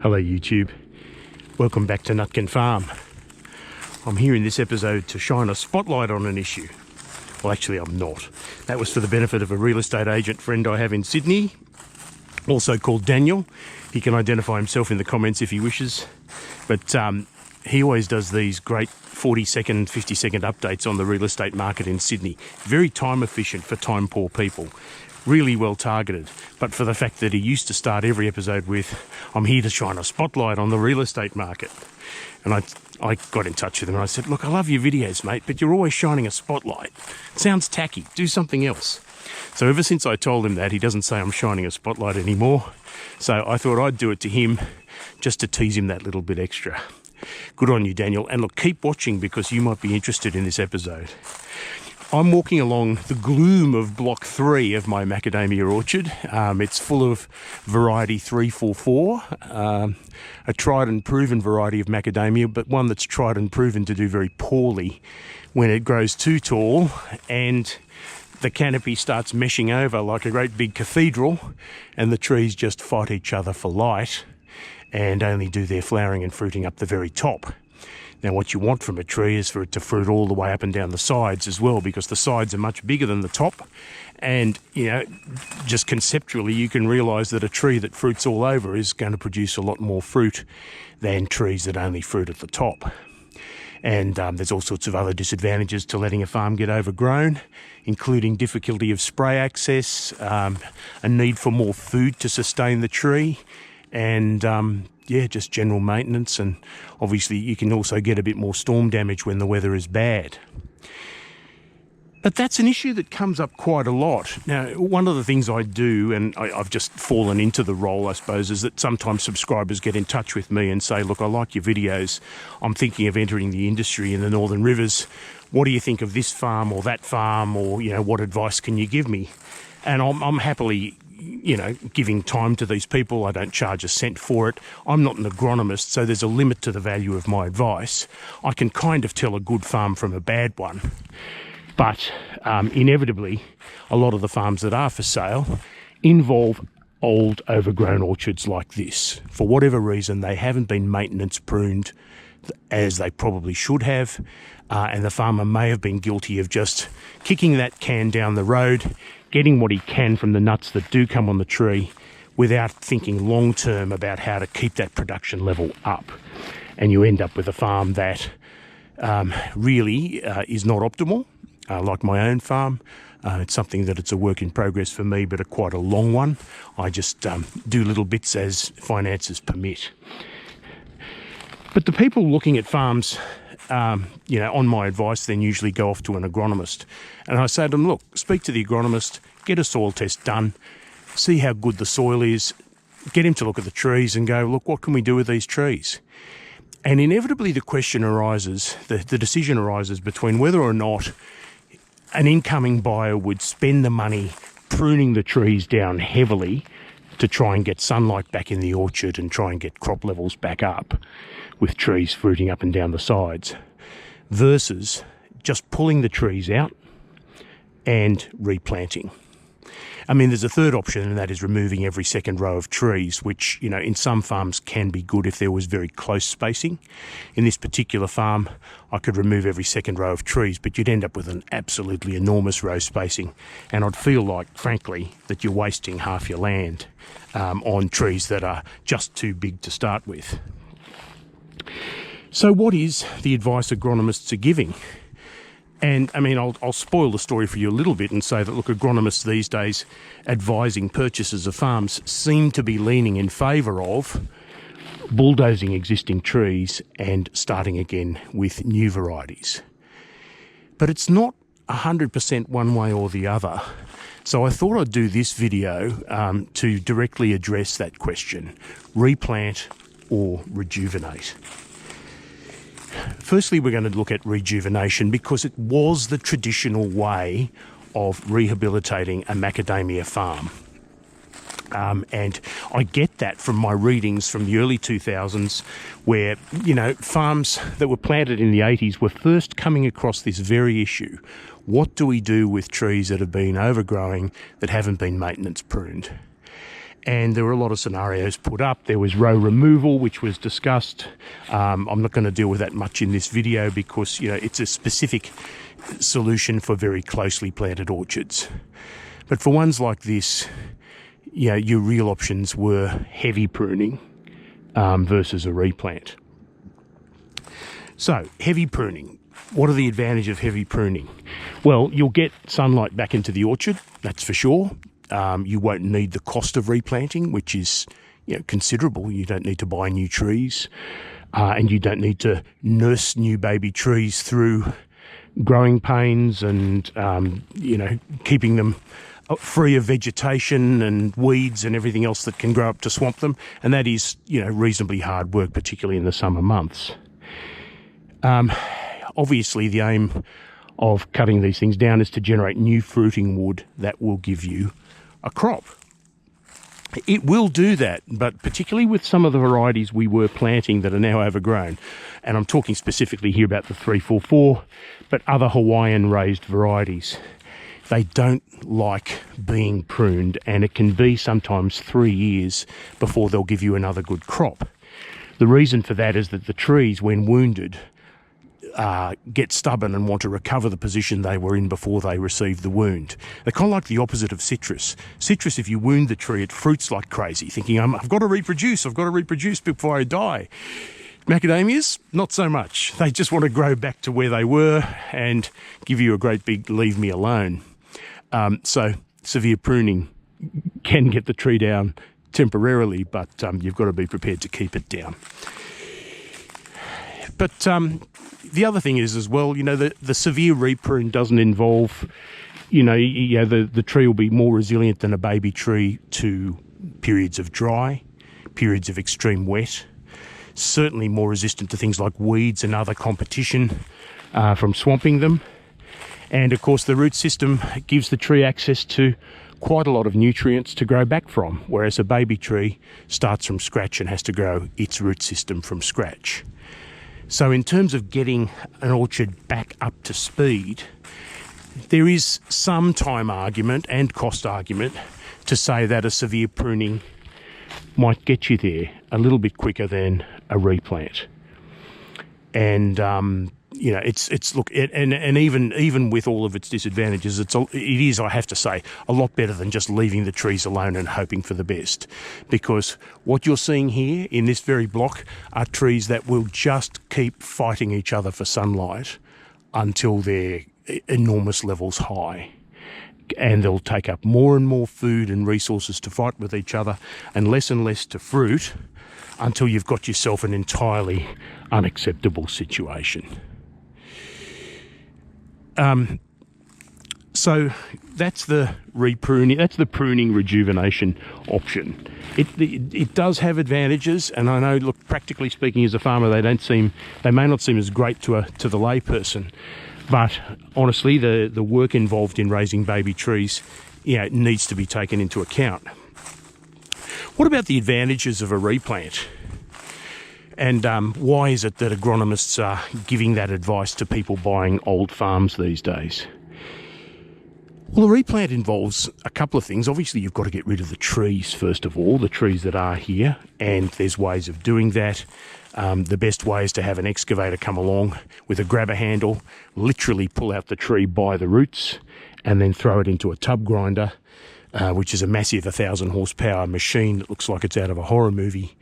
Hello YouTube, welcome back to Nutkin Farm. I'm here in this episode to shine a spotlight on an issue. Well, actually I'm not. That was for the benefit of a real estate agent friend I have in Sydney, also called Daniel. He can identify himself in the comments if he wishes, but he always does these great 40-second, 50-second updates on the real estate market in Sydney. Very time efficient for time poor people. Really well targeted, but for the fact that he used to start every episode with, I'm here to shine a spotlight on the real estate market. And I got in touch with him and I said, look, I love your videos, mate, but you're always shining a spotlight. It sounds tacky, do something else. So ever since I told him that, he doesn't say I'm shining a spotlight anymore. So I thought I'd do it to him just to tease him that little bit extra. Good on you, Daniel. And look, keep watching because you might be interested in this episode. I'm walking along the gloom of block 3 of my macadamia orchard. It's full of variety 344, a tried and proven variety of macadamia, but one that's tried and proven to do very poorly when it grows too tall and the canopy starts meshing over like a great big cathedral and the trees just fight each other for light and only do their flowering and fruiting up the very top. Now what you want from a tree is for it to fruit all the way up and down the sides as well, because the sides are much bigger than the top. And, you know, just conceptually you can realise that a tree that fruits all over is going to produce a lot more fruit than trees that only fruit at the top. And there's all sorts of other disadvantages to letting a farm get overgrown, including difficulty of spray access, a need for more food to sustain the tree, and yeah, just general maintenance. And obviously you can also get a bit more storm damage when the weather is bad. But that's an issue that comes up quite a lot. Now, one of the things I do, and I've just fallen into the role, I suppose, is that sometimes subscribers get in touch with me and say, look, I like your videos. I'm thinking of entering the industry in the Northern Rivers. What do you think of this farm or that farm? Or, you know, what advice can you give me? And I'm happily, you know, giving time to these people. I don't charge a cent for it. I'm not an agronomist, so there's a limit to the value of my advice. I can kind of tell a good farm from a bad one. But inevitably, a lot of the farms that are for sale involve old overgrown orchards like this. For whatever reason, they haven't been maintenance pruned as they probably should have, and the farmer may have been guilty of just kicking that can down the road, getting what he can from the nuts that do come on the tree without thinking long term about how to keep that production level up. And you end up with a farm that really is not optimal. Like my own farm, it's something that it's a work in progress for me, but quite a long one. I just do little bits as finances permit. But the people looking at farms, you know, on my advice, then usually go off to an agronomist. And I say to them, look, speak to the agronomist, get a soil test done, see how good the soil is, get him to look at the trees and go, look, what can we do with these trees? And inevitably the question arises, the decision arises between whether or not an incoming buyer would spend the money pruning the trees down heavily to try and get sunlight back in the orchard and try and get crop levels back up with trees fruiting up and down the sides, versus just pulling the trees out and replanting. I mean, there's a third option, and that is removing every second row of trees, which, you know, in some farms can be good if there was very close spacing. In this particular farm, I could remove every second row of trees, but you'd end up with an absolutely enormous row spacing. And I'd feel like, frankly, that you're wasting half your land on trees that are just too big to start with. So what is the advice agronomists are giving? And I mean, I'll spoil the story for you a little bit and say that, look, agronomists these days advising purchasers of farms seem to be leaning in favour of bulldozing existing trees and starting again with new varieties. But it's not 100% one way or the other. So I thought I'd do this video to directly address that question: replant or rejuvenate. Firstly, we're going to look at rejuvenation because it was the traditional way of rehabilitating a macadamia farm. And I get that from my readings from the early 2000s where, you know, farms that were planted in the 80s were first coming across this very issue. What do we do with trees that have been overgrowing, that haven't been maintenance pruned? And there were a lot of scenarios put up. There was row removal, which was discussed. I'm not going to deal with that much in this video because, you know, it's a specific solution for very closely planted orchards. But for ones like this, you know, your real options were heavy pruning versus a replant. So, heavy pruning. What are the advantages of heavy pruning? Well, you'll get sunlight back into the orchard, that's for sure. You won't need the cost of replanting, which is, you know, considerable. You don't need to buy new trees, and you don't need to nurse new baby trees through growing pains and, you know, keeping them free of vegetation and weeds and everything else that can grow up to swamp them. And that is, you know, reasonably hard work, particularly in the summer months. Obviously, the aim of cutting these things down is to generate new fruiting wood that will give you a crop. It will do that, but particularly with some of the varieties we were planting that are now overgrown, and I'm talking specifically here about the 344, but other Hawaiian raised varieties, they don't like being pruned, and it can be sometimes 3 years before they'll give you another good crop. The reason for that is that the trees, when wounded, get stubborn and want to recover the position they were in before they received the wound. They're kind of like the opposite of citrus. Citrus, if you wound the tree, it fruits like crazy, thinking, I've got to reproduce before I die. Macadamias, not so much. They just want to grow back to where they were and give you a great big leave me alone. So severe pruning can get the tree down temporarily, but you've got to be prepared to keep it down. But the other thing is as well, you know, the severe reprune doesn't involve, you know, the tree will be more resilient than a baby tree to periods of dry, periods of extreme wet, certainly more resistant to things like weeds and other competition from swamping them. And of course, the root system gives the tree access to quite a lot of nutrients to grow back from, whereas a baby tree starts from scratch and has to grow its root system from scratch. So in terms of getting an orchard back up to speed, there is some time argument and cost argument to say that a severe pruning might get you there a little bit quicker than a replant. And you know, even with all of its disadvantages, it is, I have to say, a lot better than just leaving the trees alone and hoping for the best. Because what you're seeing here in this very block are trees that will just keep fighting each other for sunlight until they're enormous levels high. And they'll take up more and more food and resources to fight with each other and less to fruit until you've got yourself an entirely unacceptable situation. So that's the repruning, that's the pruning rejuvenation option. It does have advantages, and I know, look, practically speaking, as a farmer, they may not seem as great to the layperson, but honestly, the work involved in raising baby trees, you know, needs to be taken into account. What about the advantages of a replant? And why is it that agronomists are giving that advice to people buying old farms these days? Well, a replant involves a couple of things. Obviously, you've got to get rid of the trees, first of all, the trees that are here, and there's ways of doing that. The best way is to have an excavator come along with a grabber handle, literally pull out the tree by the roots, and then throw it into a tub grinder, which is a massive 1,000 horsepower machine that looks like it's out of a horror movie.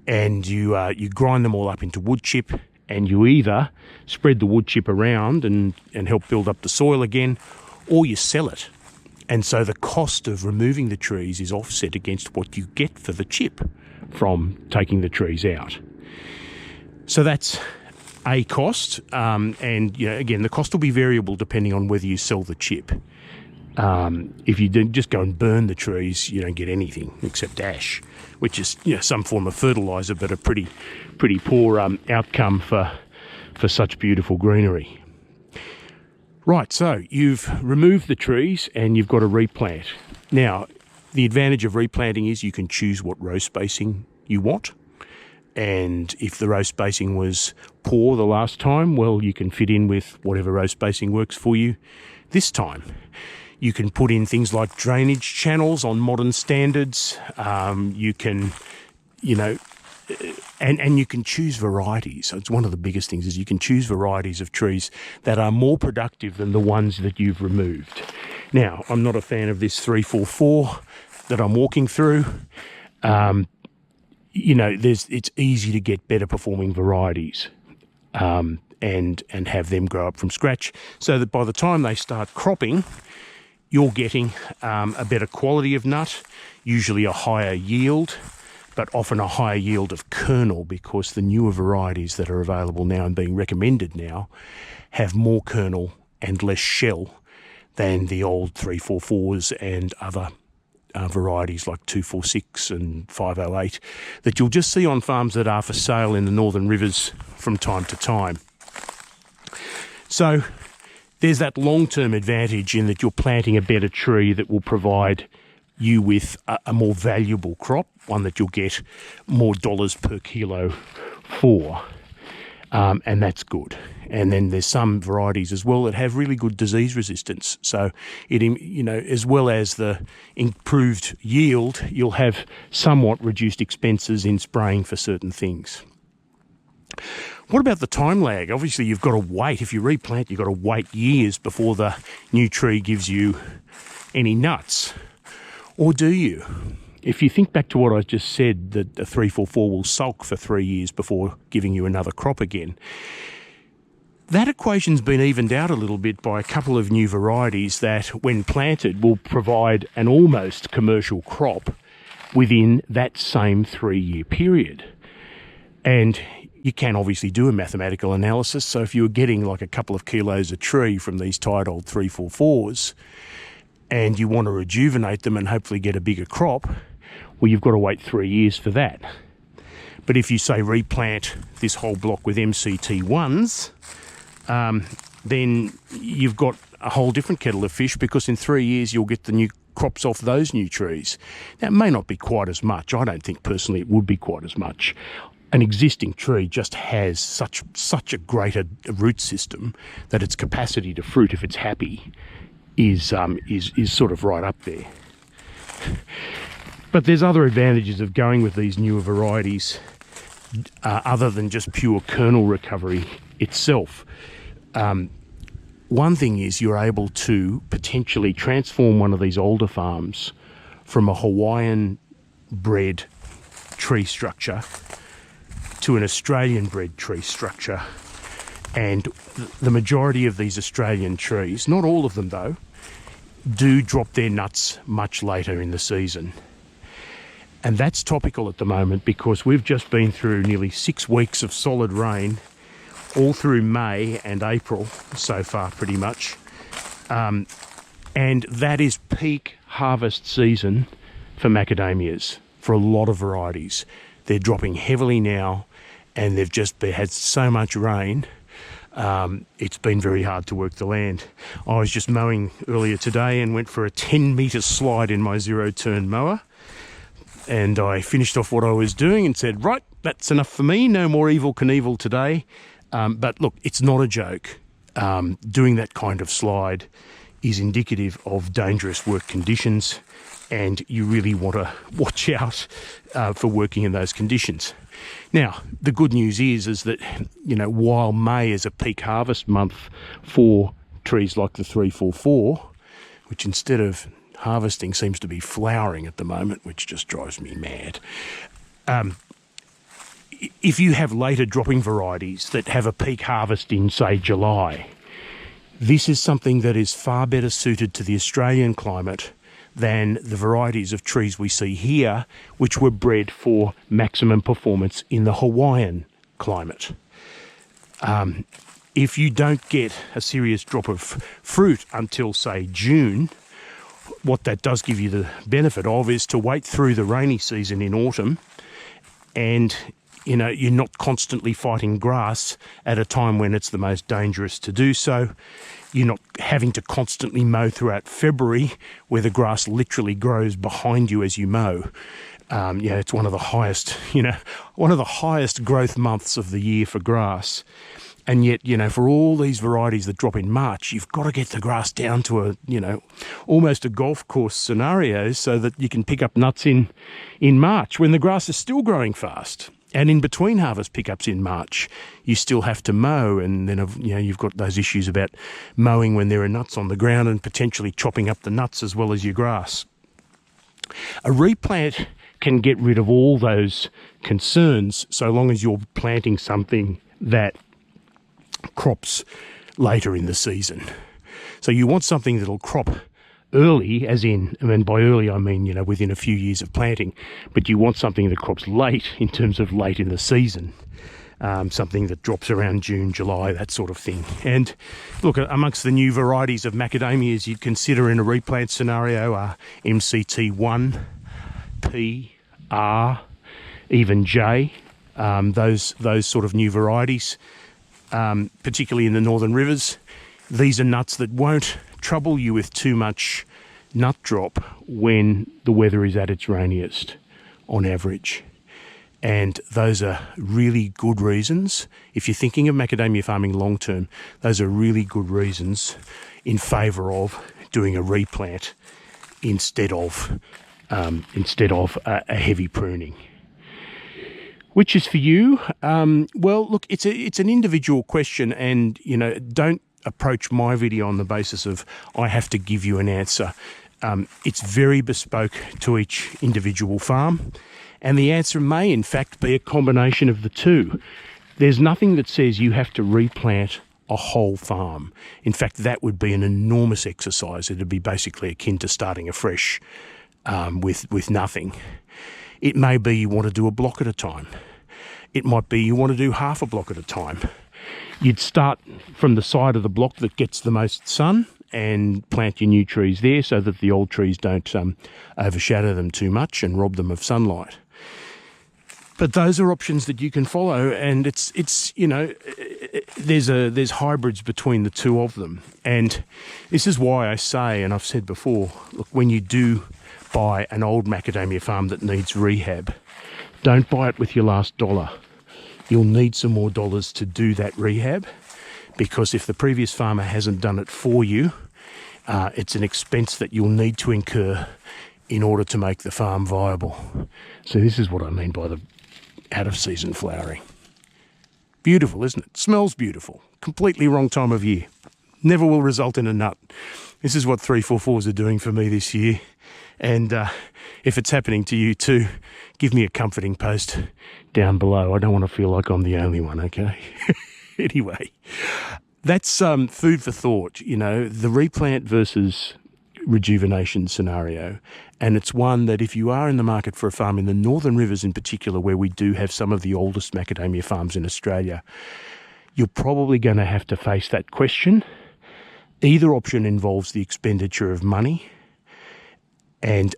And you grind them all up into wood chip, and you either spread the wood chip around and help build up the soil again, or you sell it. And so the cost of removing the trees is offset against what you get for the chip from taking the trees out. So that's a cost, and you know, again, the cost will be variable depending on whether you sell the chip. If you just go and burn the trees, you don't get anything except ash, which is, you know, some form of fertilizer, but a pretty poor outcome for such beautiful greenery. Right, so you've removed the trees and you've got to replant. Now, the advantage of replanting is you can choose what row spacing you want. And if the row spacing was poor the last time, well, you can fit in with whatever row spacing works for you this time. You can put in things like drainage channels on modern standards. You can, you know, and you can choose varieties. So it's one of the biggest things is you can choose varieties of trees that are more productive than the ones that you've removed. Now, I'm not a fan of this 344 that I'm walking through. You know, it's easy to get better performing varieties and have them grow up from scratch, so that by the time they start cropping, you're getting a better quality of nut, usually a higher yield, but often a higher yield of kernel, because the newer varieties that are available now and being recommended now have more kernel and less shell than the old 344s and other varieties like 246 and 508 that you'll just see on farms that are for sale in the Northern Rivers from time to time. So there's that long-term advantage in that you're planting a better tree that will provide you with a more valuable crop, one that you'll get more dollars per kilo for, and that's good. And then there's some varieties as well that have really good disease resistance. So it, you know, as well as the improved yield, you'll have somewhat reduced expenses in spraying for certain things. What about the time lag? Obviously, you've got to wait. If you replant, you've got to wait years before the new tree gives you any nuts. Or do you? If you think back to what I just said, that the 344 will sulk for 3 years before giving you another crop again. That equation's been evened out a little bit by a couple of new varieties that, when planted, will provide an almost commercial crop within that same 3-year period. And you can obviously do a mathematical analysis. So if you were getting like a couple of kilos a tree from these tired old 344s and you want to rejuvenate them and hopefully get a bigger crop, well, you've got to wait 3 years for that. But if you say replant this whole block with MCT1s, then you've got a whole different kettle of fish, because in 3 years you'll get the new crops off those new trees. Now, it may not be quite as much. I don't think personally it would be quite as much. An existing tree just has such a greater root system that its capacity to fruit, if it's happy, is sort of right up there. But there's other advantages of going with these newer varieties other than just pure kernel recovery itself. One thing is you're able to potentially transform one of these older farms from a Hawaiian bred tree structure to an Australian bred tree structure. And the majority of these Australian trees, not all of them though, do drop their nuts much later in the season. And that's topical at the moment because we've just been through nearly 6 weeks of solid rain, all through May and April so far pretty much. And that is peak harvest season for macadamias, for a lot of varieties. They're dropping heavily now and they've just had so much rain. It's been very hard to work the land. I was just mowing earlier today and went for a 10-metre slide in my zero-turn mower. And I finished off what I was doing and said, right, that's enough for me. No more Evel Knievel today. But look, it's not a joke. Doing that kind of slide is indicative of dangerous work conditions, and you really want to watch out for working in those conditions. Now, the good news is that, you know, while May is a peak harvest month for trees like the 344, which instead of harvesting seems to be flowering at the moment, which just drives me mad. If you have later dropping varieties that have a peak harvest in, say, July, this is something that is far better suited to the Australian climate than the varieties of trees we see here, which were bred for maximum performance in the Hawaiian climate. If you don't get a serious drop of fruit until, say, June, what that does give you the benefit of is to wait through the rainy season in autumn, and you know, you're not constantly fighting grass at a time when it's the most dangerous to do so. You're not having to constantly mow throughout February where the grass literally grows behind you as you mow. Yeah, it's one of the highest, one of the highest growth months of the year for grass. And yet, for all these varieties that drop in March, you've got to get the grass down to almost a golf course scenario so that you can pick up nuts in March when the grass is still growing fast. And in between harvest pickups in March, you still have to mow, and then you've got those issues about mowing when there are nuts on the ground and potentially chopping up the nuts as well as your grass. A replant can get rid of all those concerns so long as you're planting something that crops later in the season. So you want something that'll crop early, and by early I mean within a few years of planting, but you want something that crops late in terms of late in the season, something that drops around June, July, that sort of thing. And look, amongst the new varieties of macadamias you'd consider in a replant scenario are MCT1, P, R, even J, those sort of new varieties. Particularly in the northern rivers, these are nuts that won't trouble you with too much nut drop when the weather is at its rainiest on average. And those are really good reasons. If you're thinking of macadamia farming long term, those are really good reasons in favour of doing a replant instead of a heavy pruning. Which is for you? Well, look, it's an individual question, and don't approach my video on the basis of I have to give you an answer. It's very bespoke to each individual farm, and the answer may in fact be a combination of the two. There's nothing that says you have to replant a whole farm. In fact, that would be an enormous exercise. It'd be basically akin to starting afresh with nothing. It may be you want to do a block at a time. It might be you want to do half a block at a time. You'd start from the side of the block that gets the most sun and plant your new trees there so that the old trees don't overshadow them too much and rob them of sunlight. But those are options that you can follow, and it's there's hybrids between the two of them. And this is why I say, and I've said before, look, when you do buy an old macadamia farm that needs rehab, don't buy it with your last dollar. You'll need some more dollars to do that rehab, because if the previous farmer hasn't done it for you, it's an expense that you'll need to incur in order to make the farm viable. So this is what I mean by the out-of-season flowering. Beautiful, isn't it? Smells beautiful. Completely wrong time of year. Never will result in a nut. This is what 344s are doing for me this year. And if it's happening to you too, give me a comforting post down below. I don't want to feel like I'm the only one, okay? Anyway, that's food for thought, the replant versus rejuvenation scenario. And it's one that if you are in the market for a farm in the Northern Rivers in particular, where we do have some of the oldest macadamia farms in Australia, you're probably going to have to face that question. Either option involves the expenditure of money, and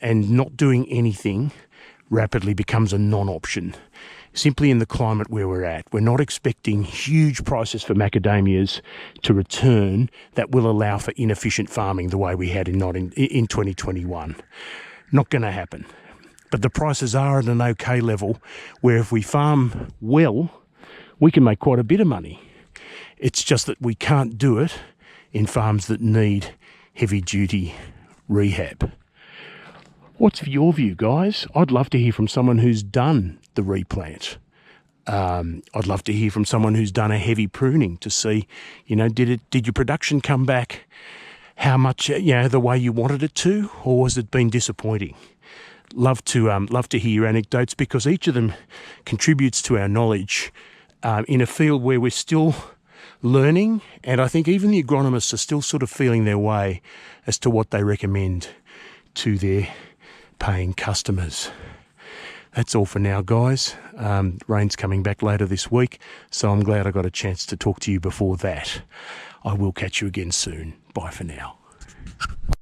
not doing anything rapidly becomes a non-option. Simply in the climate where we're at, we're not expecting huge prices for macadamias to return that will allow for inefficient farming the way we had in 2021. Not going to happen. But the prices are at an okay level where if we farm well, we can make quite a bit of money. It's just that we can't do it in farms that need heavy-duty rehab. What's your view, guys? I'd love to hear from someone who's done the replant. I'd love to hear from someone who's done a heavy pruning to see, did your production come back how much, the way you wanted it to, or has it been disappointing? Love to hear your anecdotes, because each of them contributes to our knowledge in a field where we're still learning, and I think even the agronomists are still sort of feeling their way as to what they recommend to their paying customers. That's all for now, guys. Rain's coming back later this week, so I'm glad I got a chance to talk to you before that. I will catch you again soon. Bye for now.